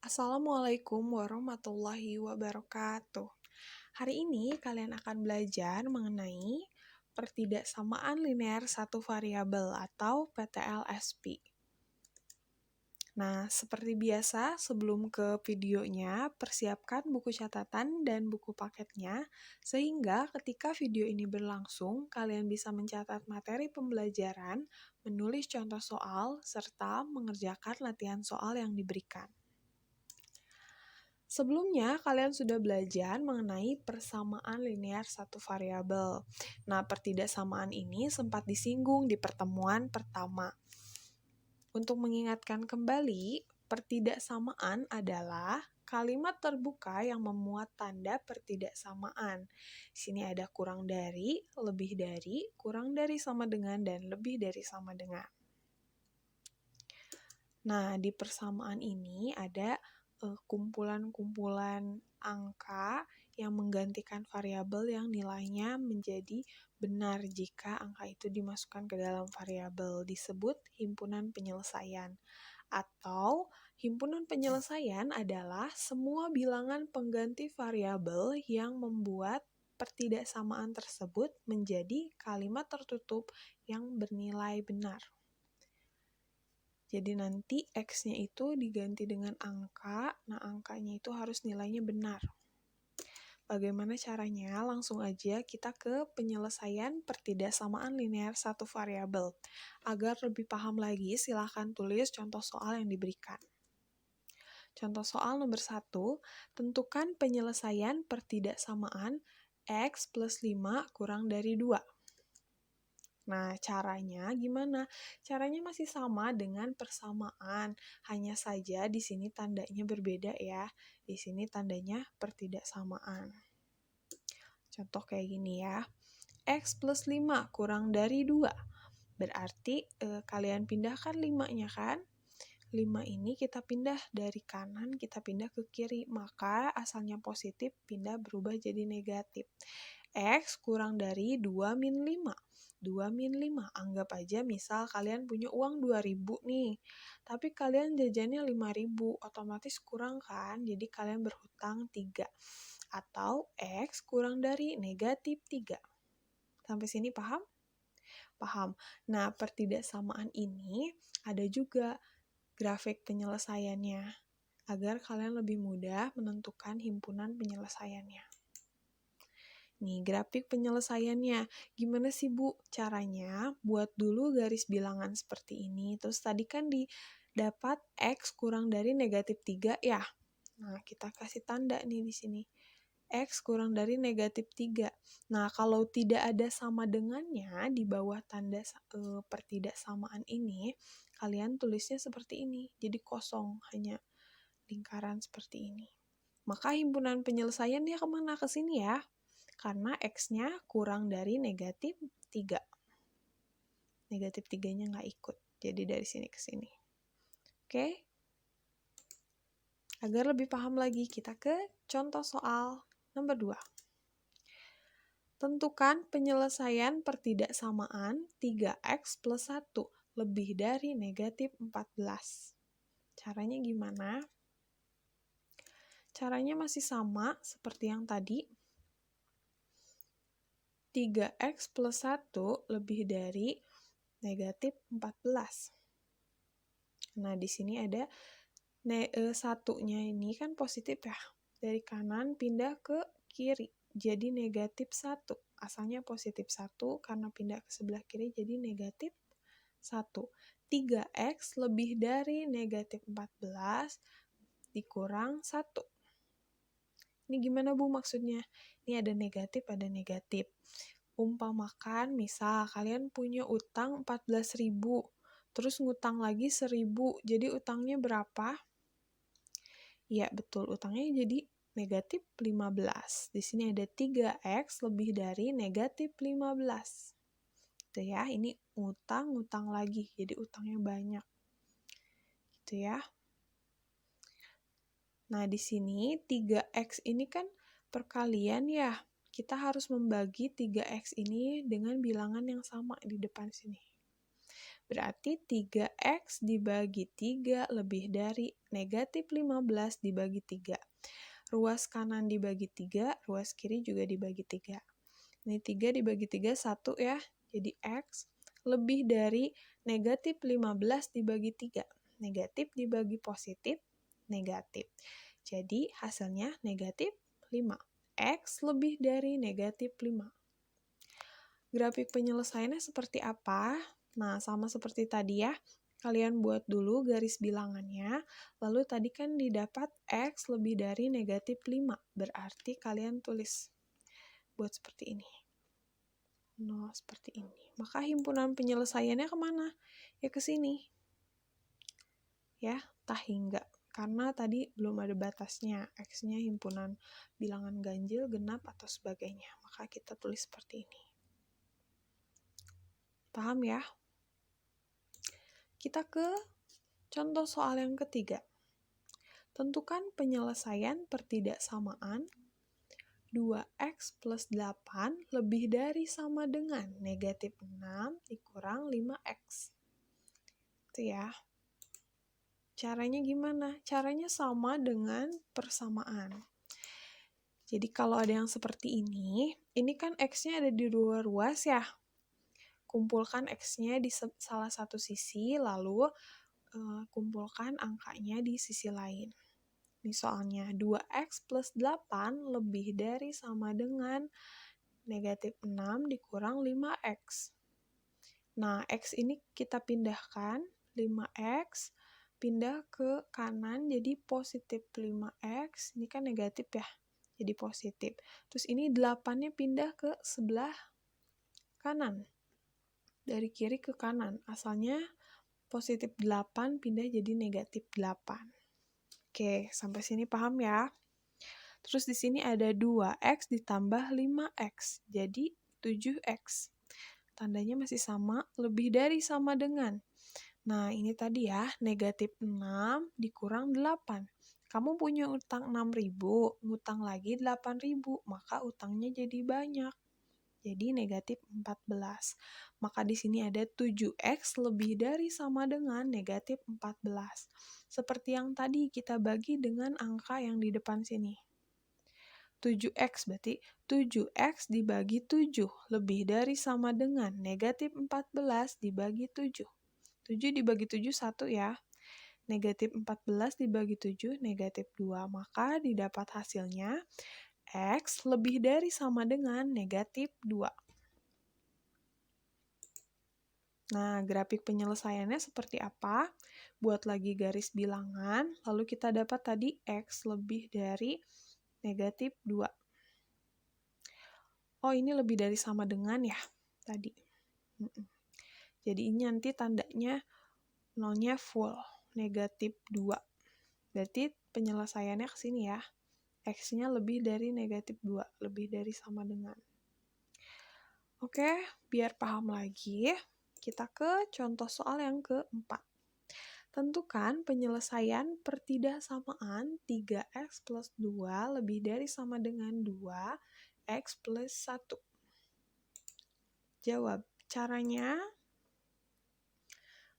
Assalamualaikum warahmatullahi wabarakatuh. Hari ini kalian akan belajar mengenai pertidaksamaan linear satu variabel atau PTLSP. Nah, seperti biasa, sebelum ke videonya, persiapkan buku catatan dan buku paketnya, sehingga ketika video ini berlangsung, kalian bisa mencatat materi pembelajaran, menulis contoh soal, serta mengerjakan latihan soal yang diberikan. Sebelumnya, kalian sudah belajar mengenai persamaan linear satu variabel. Nah, pertidaksamaan ini sempat disinggung di pertemuan pertama. Untuk mengingatkan kembali, pertidaksamaan adalah kalimat terbuka yang memuat tanda pertidaksamaan. Sini ada kurang dari, lebih dari, kurang dari sama dengan, dan lebih dari sama dengan. Nah, di persamaan ini ada kumpulan-kumpulan angka yang menggantikan variabel yang nilainya menjadi benar jika angka itu dimasukkan ke dalam variabel, disebut himpunan penyelesaian. Atau himpunan penyelesaian adalah semua bilangan pengganti variabel yang membuat pertidaksamaan tersebut menjadi kalimat tertutup yang bernilai benar. Jadi nanti X-nya itu diganti dengan angka, nah angkanya itu harus nilainya benar. Bagaimana caranya? Langsung aja kita ke penyelesaian pertidaksamaan linear satu variabel. Agar lebih paham lagi, silakan tulis contoh soal yang diberikan. Contoh soal nomor 1, tentukan penyelesaian pertidaksamaan X plus 5 kurang dari 2. Nah, caranya gimana? Caranya masih sama dengan persamaan, hanya saja di sini tandanya berbeda ya. Di sini tandanya pertidaksamaan. Contoh kayak gini ya. X plus 5 kurang dari 2. Berarti kalian pindahkan 5-nya kan? 5 ini kita pindah dari kanan, kita pindah ke kiri. Maka asalnya positif, pindah berubah jadi negatif. X kurang dari 2 min 5. 2 min 5, anggap aja misal kalian punya uang 2.000 nih, tapi kalian jajannya 5.000, otomatis kurang kan, jadi kalian berhutang 3. Atau X kurang dari negatif 3. Sampai sini paham? Paham. Nah, pertidaksamaan ini ada juga grafik penyelesaiannya, agar kalian lebih mudah menentukan himpunan penyelesaiannya. Nih, grafik penyelesaiannya. Gimana sih, Bu? Caranya, buat dulu garis bilangan seperti ini. Terus tadi kan didapat X kurang dari negatif 3 ya. Nah, kita kasih tanda nih di sini. X kurang dari negatif 3. Nah, kalau tidak ada sama dengannya di bawah tanda pertidaksamaan ini, kalian tulisnya seperti ini. Jadi kosong, hanya lingkaran seperti ini. Maka himpunan penyelesaiannya kemana? Ke sini ya. Karena X-nya kurang dari negatif 3. Negatif 3-nya nggak ikut. Jadi dari sini ke sini. Oke? Agar lebih paham lagi, kita ke contoh soal nomor 2. Tentukan penyelesaian pertidaksamaan 3X plus 1 lebih dari negatif 14. Caranya gimana? Caranya masih sama seperti yang tadi. 3X plus 1 lebih dari negatif 14. Nah, di sini ada satunya ini kan positif ya. Dari kanan pindah ke kiri, jadi negatif 1. Asalnya positif 1, karena pindah ke sebelah kiri jadi negatif 1. 3X lebih dari negatif 14 dikurang 1. Ini gimana, Bu, maksudnya? Ini ada negatif, ada negatif. Umpamakan, misal kalian punya utang 14.000, terus ngutang lagi 1.000, jadi utangnya berapa? Ya, betul, utangnya jadi negatif 15. Di sini ada 3X lebih dari negatif 15. Gitu ya, ini utang lagi, jadi utangnya banyak. Gitu ya. Nah, di sini 3X ini kan perkalian ya. Kita harus membagi 3X ini dengan bilangan yang sama di depan sini. Berarti 3x dibagi 3 lebih dari negatif 15 dibagi 3. Ruas kanan dibagi 3, ruas kiri juga dibagi 3. Ini 3 dibagi 3, 1 ya. Jadi x lebih dari negatif 15 dibagi 3. Negatif dibagi positif, negatif. Jadi hasilnya negatif 5. X lebih dari negatif 5. Grafik penyelesaiannya seperti apa? Nah, sama seperti tadi ya. Kalian buat dulu garis bilangannya, lalu tadi kan didapat X lebih dari negatif 5. Berarti kalian tulis buat seperti ini. 0 seperti ini. Maka himpunan penyelesaiannya kemana? Ya ke sini. Ya, tak hingga. Karena tadi belum ada batasnya. X-nya himpunan bilangan ganjil, genap, atau sebagainya. Maka kita tulis seperti ini. Paham ya? Kita ke contoh soal yang ketiga. Tentukan penyelesaian pertidaksamaan 2x plus 8 lebih dari sama dengan negatif 6 dikurang 5x. Itu ya. Caranya gimana? Caranya sama dengan persamaan. Jadi kalau ada yang seperti ini kan x-nya ada di dua ruas ya. Kumpulkan x-nya di salah satu sisi, lalu kumpulkan angkanya di sisi lain. Ini soalnya 2x plus 8 lebih dari sama dengan negatif 6 dikurang 5x. Nah, x ini kita pindahkan, 5x pindah ke kanan jadi positif 5x, ini kan negatif ya, jadi positif. Terus ini 8-nya pindah ke sebelah kanan, dari kiri ke kanan, asalnya positif 8 pindah jadi negatif 8. Oke, sampai sini paham ya? Terus di sini ada 2x ditambah 5x, jadi 7x. Tandanya masih sama, lebih dari sama dengan. Nah, ini tadi ya, negatif 6 dikurang 8. Kamu punya utang 6.000, ngutang lagi 8.000, maka utangnya jadi banyak. Jadi negatif 14. Maka di sini ada 7x lebih dari sama dengan negatif 14. Seperti yang tadi kita bagi dengan angka yang di depan sini. 7x berarti 7x dibagi 7 lebih dari sama dengan negatif 14 dibagi 7. 7 dibagi 7 1 ya. Negatif 14 dibagi 7 negatif 2. Maka didapat hasilnya x lebih dari sama dengan negatif 2. Nah, grafik penyelesaiannya seperti apa? Buat lagi garis bilangan, lalu kita dapat tadi x lebih dari negatif 2. Oh, ini lebih dari sama dengan ya, tadi. Jadi ini nanti tandanya nolnya full, negatif 2. Berarti penyelesaiannya ke sini ya. X-nya lebih dari negatif 2, lebih dari sama dengan. Oke, biar paham lagi, kita ke contoh soal yang keempat. Tentukan penyelesaian pertidaksamaan 3x plus 2 lebih dari sama dengan 2x plus 1. Jawab. Caranya,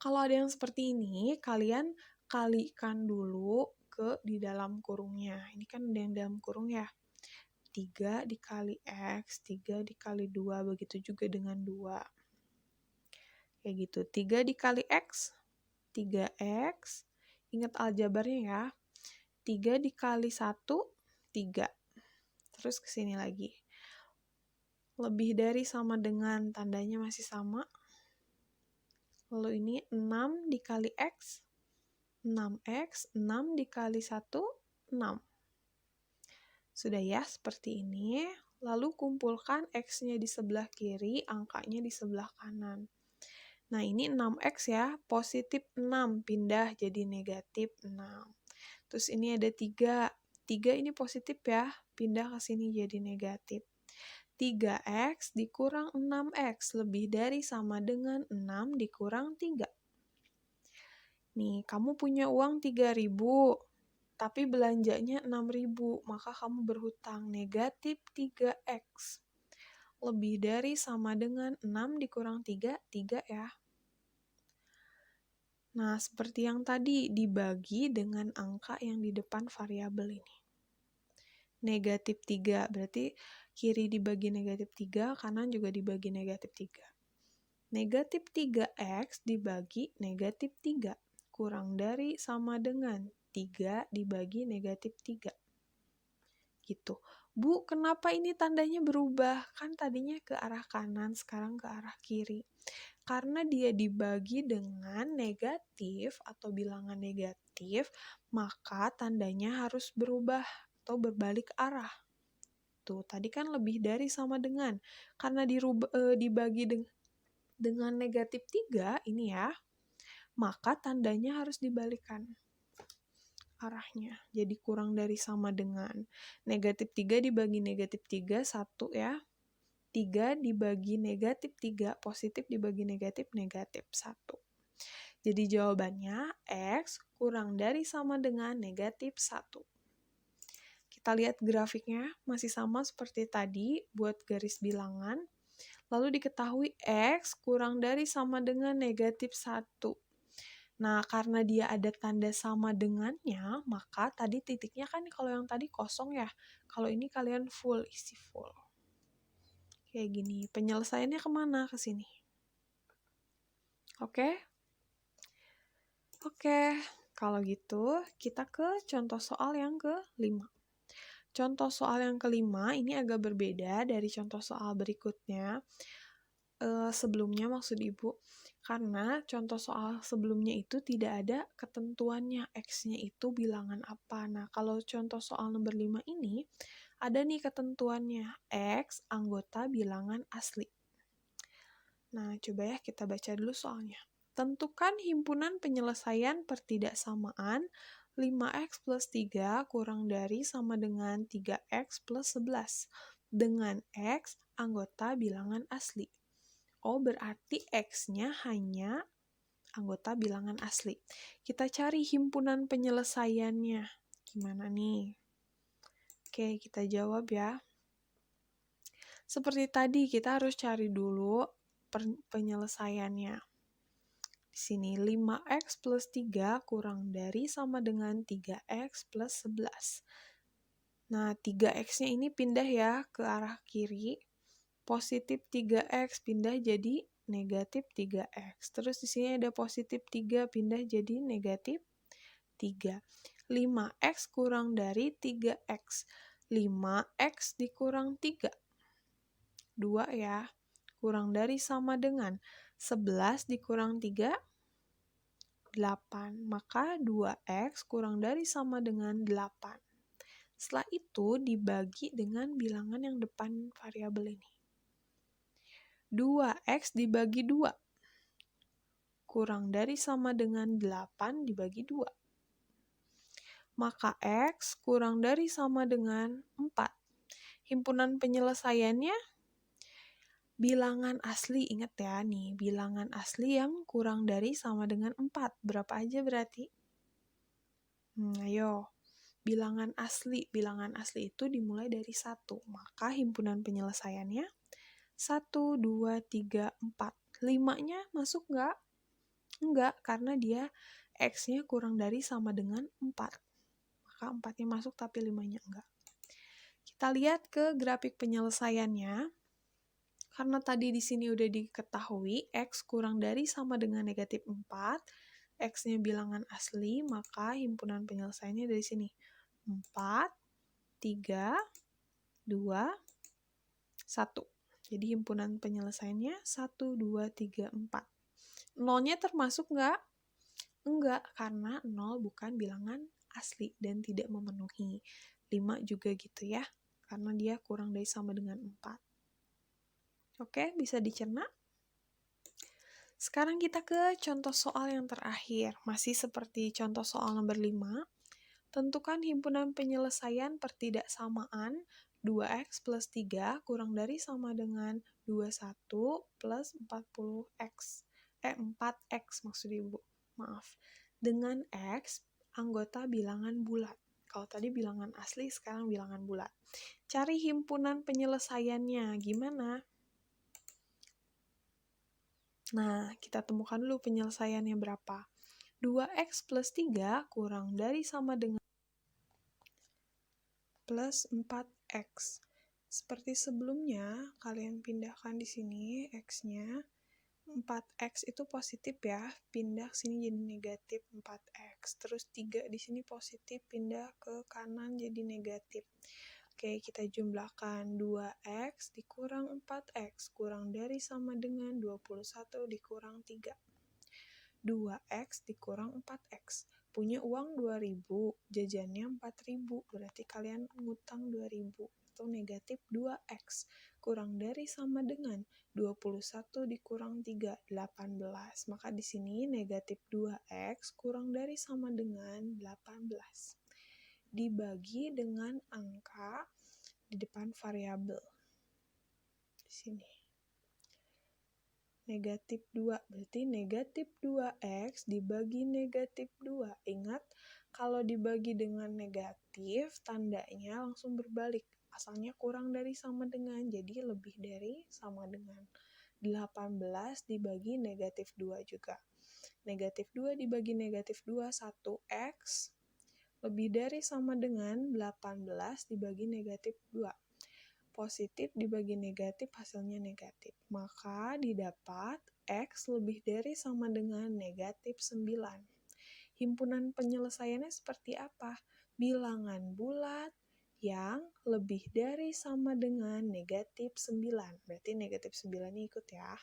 kalau ada yang seperti ini, kalian kalikan dulu ke di dalam kurungnya. Ini kan ada yang dalam kurung ya. 3 dikali x, 3 dikali 2, begitu juga dengan 2. Kayak gitu, 3 dikali x, 3x. Ingat aljabarnya ya. 3 dikali 1, 3. Terus ke sini lagi. Lebih dari sama dengan, tandanya masih sama. Lalu ini 6 dikali x, 6x, 6 dikali 1, 6. Sudah ya, seperti ini. Lalu kumpulkan x-nya di sebelah kiri, angkanya di sebelah kanan. Nah, ini 6x ya, positif 6, pindah jadi negatif 6. Terus ini ada 3. 3 ini positif ya, pindah ke sini jadi negatif. 3x dikurang 6x lebih dari sama dengan 6 dikurang 3. Nih, kamu punya uang 3.000, tapi belanjanya 6.000, maka kamu berhutang negatif 3x. Lebih dari sama dengan 6 dikurang 3, 3 ya. Nah, seperti yang tadi dibagi dengan angka yang di depan variabel ini. Negatif 3, berarti kiri dibagi negatif 3, kanan juga dibagi negatif 3. Negatif 3x dibagi negatif 3, kurang dari sama dengan 3 dibagi negatif 3. Gitu. Bu, kenapa ini tandanya berubah? Kan tadinya ke arah kanan, sekarang ke arah kiri. Karena dia dibagi dengan negatif atau bilangan negatif, maka tandanya harus berubah atau berbalik arah. Tuh, tadi kan lebih dari sama dengan. Karena dibagi dengan negatif 3, ini ya, maka tandanya harus dibalikkan arahnya. Jadi kurang dari sama dengan. Negatif 3 dibagi negatif 3, 1 ya. 3 dibagi negatif 3, positif dibagi negatif, negatif 1. Jadi jawabannya X kurang dari sama dengan negatif 1. Kita lihat grafiknya, masih sama seperti tadi buat garis bilangan. Lalu diketahui X kurang dari sama dengan negatif 1. Nah, karena dia ada tanda sama dengannya, maka tadi titiknya kan kalau yang tadi kosong ya. Kalau ini kalian full, isi full. Kayak gini. Penyelesaiannya kemana? Ke sini. Oke? Oke. Kalau gitu, kita ke contoh soal yang ke-5. Contoh soal yang ke-5 ini agak berbeda dari contoh soal berikutnya. Sebelumnya maksud Ibu. Karena contoh soal sebelumnya itu tidak ada ketentuannya. X-nya itu bilangan apa. Nah, kalau contoh soal nomor 5 ini, ada nih ketentuannya, X anggota bilangan asli. Nah, coba ya kita baca dulu soalnya. Tentukan himpunan penyelesaian pertidaksamaan 5x plus 3 kurang dari sama dengan 3x plus 11 dengan X anggota bilangan asli. Oh, berarti X-nya hanya anggota bilangan asli. Kita cari himpunan penyelesaiannya. Gimana nih? Oke, kita jawab ya. Seperti tadi, kita harus cari dulu penyelesaiannya. Di sini 5x plus 3 kurang dari sama dengan 3x plus 11. Nah, 3x-nya ini pindah ya ke arah kiri. Positif 3x pindah jadi negatif 3x. Terus di sini ada positif 3 pindah jadi negatif 3. 5x kurang dari 3x. 5x dikurang 3. 2 ya. Kurang dari sama dengan 11 dikurang 3, 8. Maka 2x kurang dari sama dengan 8. Setelah itu dibagi dengan bilangan yang depan variabel ini. 2x dibagi 2. Kurang dari sama dengan 8 dibagi 2. Maka x kurang dari sama dengan 4. Himpunan penyelesaiannya bilangan asli, ingat ya nih, bilangan asli yang kurang dari sama dengan 4. Berapa aja berarti? Ayo. Bilangan asli itu dimulai dari 1. Maka himpunan penyelesaiannya 1, 2, 3, 4. 5-nya masuk nggak? Enggak, karena dia X-nya kurang dari sama dengan 4. Maka 4-nya masuk tapi 5-nya enggak. Kita lihat ke grafik penyelesaiannya. Karena tadi di sini udah diketahui X kurang dari sama dengan negatif 4, X-nya bilangan asli, maka himpunan penyelesaiannya dari sini. 4, 3, 2, 1. Jadi himpunan penyelesaiannya 1, 2, 3, 4. 0-nya termasuk nggak? Enggak, karena 0 bukan bilangan asli dan tidak memenuhi. 5 juga gitu ya, karena dia kurang dari sama dengan 4. Oke, bisa dicerna? Sekarang kita ke contoh soal yang terakhir. Masih seperti contoh soal nomor 5. Tentukan himpunan penyelesaian pertidaksamaan 2x plus 3 kurang dari sama dengan 21 plus 40x. 4x maksud Ibu. Maaf. Dengan x anggota bilangan bulat. Kalau tadi bilangan asli, sekarang bilangan bulat. Cari himpunan penyelesaiannya. Gimana? Nah, kita temukan dulu penyelesaiannya berapa. 2x plus 3 kurang dari sama dengan plus 4x. Seperti sebelumnya, kalian pindahkan di sini x-nya. 4x itu positif ya, pindah ke sini jadi negatif 4x. Terus 3 di sini positif, pindah ke kanan jadi negatif. Oke, kita jumlahkan 2x dikurang 4x, kurang dari sama dengan 21 dikurang 3. 2x dikurang 4x. Punya uang 2.000, jajannya 4.000, berarti kalian ngutang 2.000. Atau negatif 2x, kurang dari sama dengan 21 dikurang 3, 18. Maka di sini negatif 2x kurang dari sama dengan 18. Dibagi dengan angka di depan variabel. Di sini. Negatif 2, berarti negatif 2x dibagi negatif 2. Ingat, kalau dibagi dengan negatif, tandanya langsung berbalik. Asalnya kurang dari sama dengan, jadi lebih dari sama dengan. 18 dibagi negatif 2 juga. Negatif 2 dibagi negatif 2, 1x. Lebih dari sama dengan 18 dibagi negatif 2. Positif dibagi negatif, hasilnya negatif. Maka didapat x lebih dari sama dengan negatif 9. Himpunan penyelesaiannya seperti apa? Bilangan bulat yang lebih dari sama dengan negatif 9. Berarti negatif 9 ini ikut ya.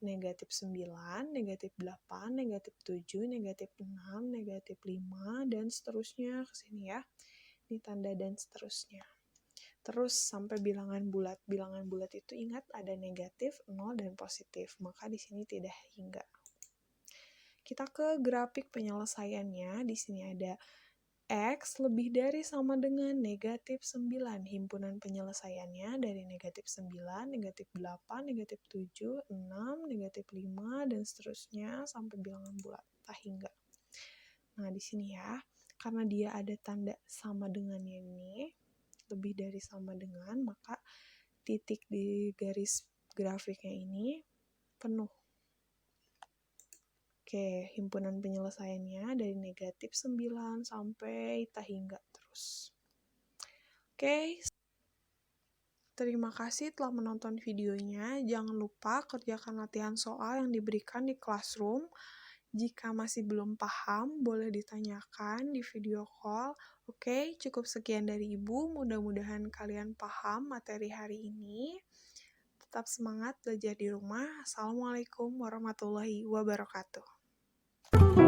Negatif 9, negatif 8, negatif 7, negatif 6, negatif 5, dan seterusnya ke sini ya. Ini tanda dan seterusnya. Terus sampai bilangan bulat. Bilangan bulat itu ingat ada negatif, 0, dan positif. Maka di sini tidak hingga. Kita ke grafik penyelesaiannya. Di sini ada x lebih dari sama dengan negatif 9. Himpunan penyelesaiannya dari negatif 9, negatif 8, negatif 7, 6, negatif 5, dan seterusnya sampai bilangan bulat. Tak hingga. Nah, di sini ya. Karena dia ada tanda sama dengannya ini, lebih dari sama dengan, maka titik di garis grafiknya ini penuh. Oke, himpunan penyelesaiannya dari negatif 9 sampai tak hingga terus. Oke, terima kasih telah menonton videonya. Jangan lupa kerjakan latihan soal yang diberikan di Classroom. Jika masih belum paham, boleh ditanyakan di video call. Oke, cukup sekian dari Ibu. Mudah-mudahan kalian paham materi hari ini. Tetap semangat belajar di rumah. Assalamualaikum warahmatullahi wabarakatuh.